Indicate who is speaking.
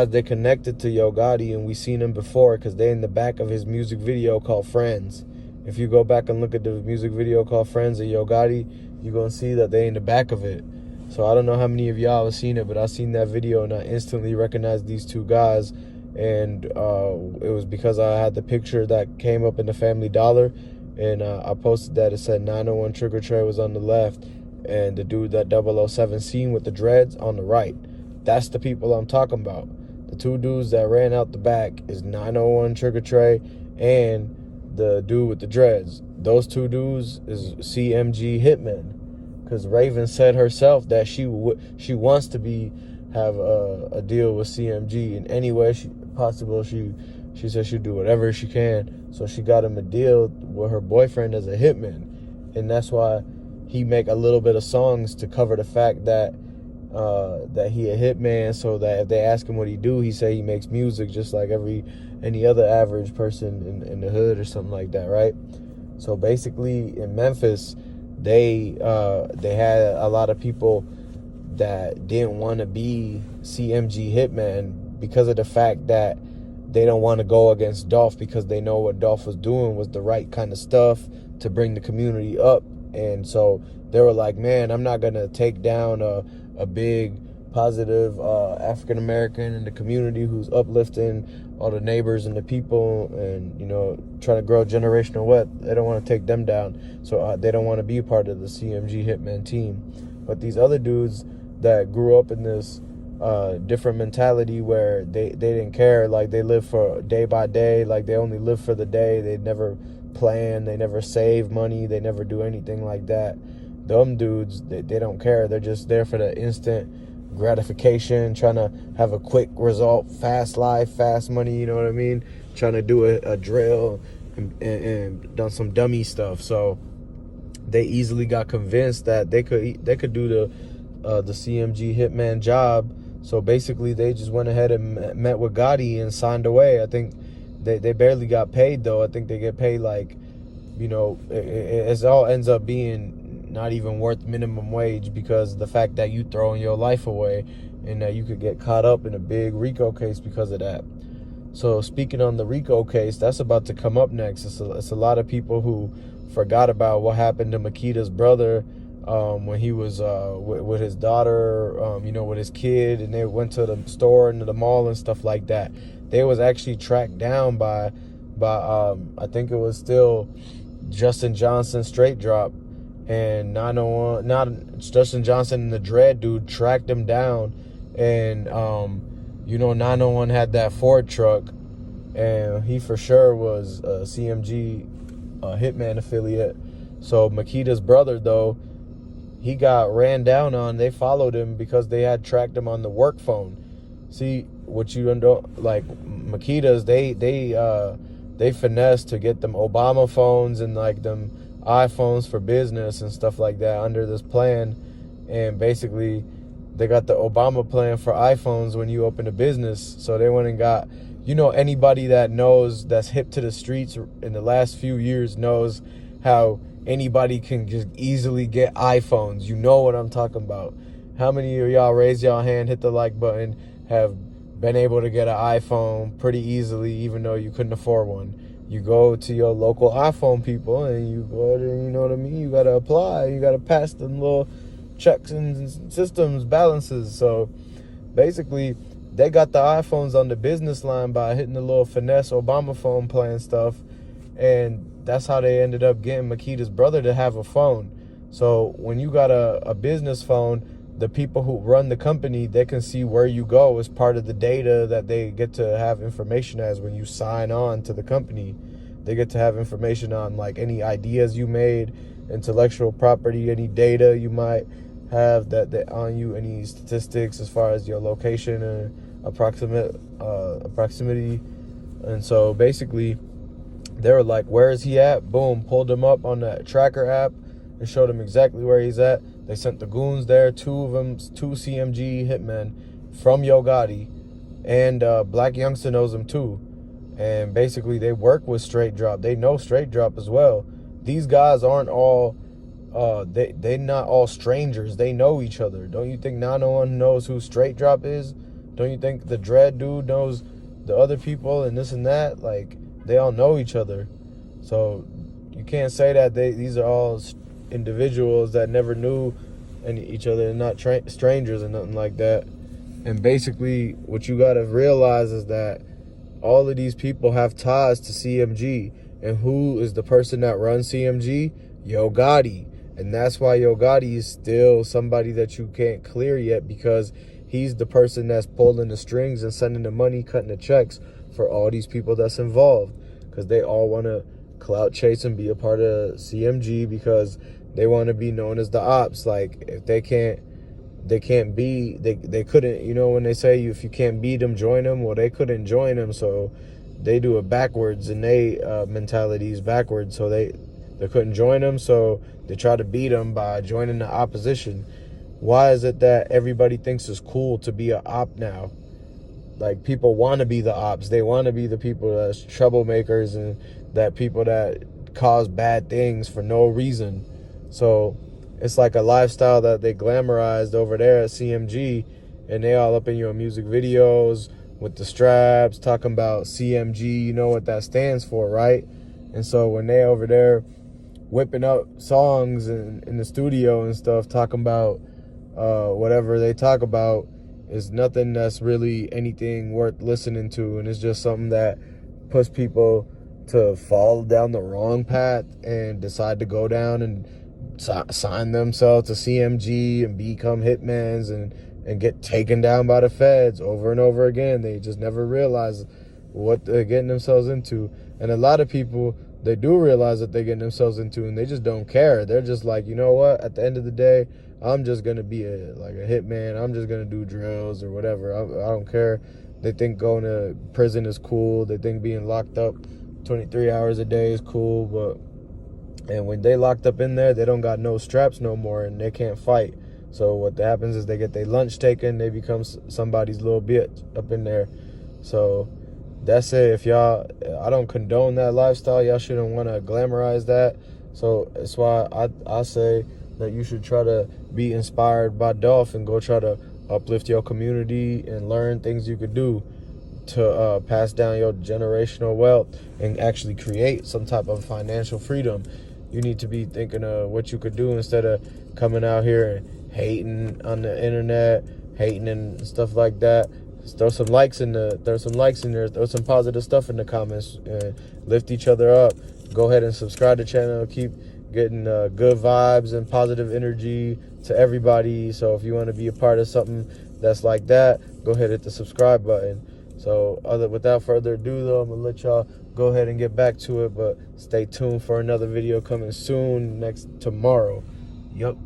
Speaker 1: They connected to Yo Gotti, and we seen them before because they're in the back of his music video called Friends. If you go back and look at the music video called Friends of Yo Gotti, you're going to see that they in the back of it. So I don't know how many of y'all have seen it, but I seen that video and I instantly recognized these two guys. And it was because I had the picture that came up in the Family Dollar, and I posted that. It said 901 Trigger Tray was on the left, and the dude that 007 seen with the dreads on the right. That's the people I'm talking about. The two dudes that ran out the back is 901 Trigger Tray and the dude with the dreads. Those two dudes is CMG hitmen. Because Raven said herself that she wants to have a deal with CMG in any way possible. She said she'd do whatever she can. So she got him a deal with her boyfriend as a hitman. And that's why he make a little bit of songs to cover the fact that he a hitman, so that if they ask him what he do, he say he makes music just like any other average person in the hood or something like that, right? So basically in Memphis, they had a lot of people that didn't want to be CMG hitman because of the fact that they don't want to go against Dolph, because they know what Dolph was doing was the right kind of stuff to bring the community up. And so they were like, man, I'm not going to take down a big positive African-American in the community who's uplifting all the neighbors and the people and, trying to grow generational wealth. They don't want to take them down. So they don't want to be a part of the CMG Hitman team. But these other dudes that grew up in this different mentality where they didn't care, like they live for day by day, like they only live for the day. They never plan, they never save money, they never do anything like that. Them dudes, they don't care. They're just there for the instant gratification, trying to have a quick result, fast life, fast money, you know what I mean? Trying to do a drill and done some dummy stuff. So they easily got convinced that they could do the CMG hitman job. So basically they just went ahead and met with Gotti and signed away. I think they barely got paid though. I think they get paid like, it all ends up being not even worth minimum wage, because the fact that you throwing your life away and that you could get caught up in a big RICO case because of that. So speaking on the RICO case, that's about to come up next. It's a lot of people who forgot about what happened to Makita's brother when he was with his daughter, with his kid, and they went to the store and to the mall and stuff like that. They was actually tracked down by I think it was still Justin Johnson Straight Drop, and 901, not Justin Johnson and the Dread dude tracked him down. And 901 had that Ford truck, and he for sure was a CMG hitman affiliate. So Makita's brother though, he got ran down on. They followed him because they had tracked him on the work phone. See, what you don't like, Makita's, they finessed to get them Obama phones and like them iPhones for business and stuff like that under this plan. And basically they got the Obama plan for iPhones when you open a business. So they went and got, anybody that knows, that's hip to the streets in the last few years, knows how anybody can just easily get iPhones. You know what I'm talking about. How many of y'all, raise y'all hand, hit the like button, have been able to get an iPhone pretty easily even though you couldn't afford one? You go to your local iPhone people and you go to, you know what I mean? You got to apply. You got to pass them little checks and systems balances. So basically, they got the iPhones on the business line by hitting the little finesse Obama phone plan stuff. And that's how they ended up getting Makita's brother to have a phone. So when you got a business phone, the people who run the company, they can see where you go as part of the data that they get to have information as when you sign on to the company. They get to have information on like any ideas you made, intellectual property, any data you might have that on you, any statistics as far as your location and proximity. And so basically they were like, where is he at? Boom, pulled him up on the tracker app and showed him exactly where he's at. They sent the goons there, two of them, two CMG hitmen from Yo Gotti, and Black Youngster knows him too. And basically they work with Straight Drop. They know Straight Drop as well. These guys aren't all, they not all strangers. They know each other. Don't you think 901 knows who Straight Drop is? Don't you think the dread dude knows the other people and this and that? Like, they all know each other. So you can't say that these are all individuals that never knew each other and not strangers and nothing like that. And basically, what you gotta realize is that all of these people have ties to CMG. And who is the person that runs CMG? Yo Gotti. And that's why Yo Gotti is still somebody that you can't clear yet, because he's the person that's pulling the strings and sending the money, cutting the checks for all these people that's involved. Because they all want to clout chase and be a part of CMG because they want to be known as the ops. Like, if they couldn't, you know, when they say if you can't beat them, join them. Well, they couldn't join them, so they do it backwards, and they mentalities backwards. So they couldn't join them, so they try to beat them by joining the opposition. Why is it that everybody thinks it's cool to be an op now? Like, people want to be the ops. They want to be the people that's troublemakers and that people that cause bad things for no reason. So it's like a lifestyle that they glamorized over there at CMG, and they all up in your music videos with the straps talking about CMG. You know what that stands for, right? And so when they over there whipping up songs in the studio and stuff, talking about whatever they talk about, is nothing that's really anything worth listening to, and it's just something that puts people to fall down the wrong path and decide to go down and sign themselves to CMG and become hitmans and get taken down by the feds over and over again. They just never realize what they're getting themselves into. And a lot of people, they do realize that they're getting themselves into, and they just don't care. They're just like, you know what, at the end of the day, I'm just going to be a hitman. I'm just going to do drills or whatever. I don't care. They think going to prison is cool. They think being locked up 23 hours a day is cool. And when they locked up in there, they don't got no straps no more, and they can't fight. So what happens is they get their lunch taken. They become somebody's little bitch up in there. So that's it. If y'all, I don't condone that lifestyle. Y'all shouldn't want to glamorize that. So that's why I say that you should try to be inspired by Dolph and go try to uplift your community and learn things you could do to pass down your generational wealth and actually create some type of financial freedom. You need to be thinking of what you could do instead of coming out here and hating on the internet, hating and stuff like that. Throw some likes in there, throw some positive stuff in the comments, lift each other up. Go ahead and subscribe to the channel. Keep getting good vibes and positive energy to everybody. So if you want to be a part of something that's like that, go ahead and hit the subscribe button. So without further ado, though, I'm going to let y'all go ahead and get back to it. But stay tuned for another video coming soon, tomorrow. Yup.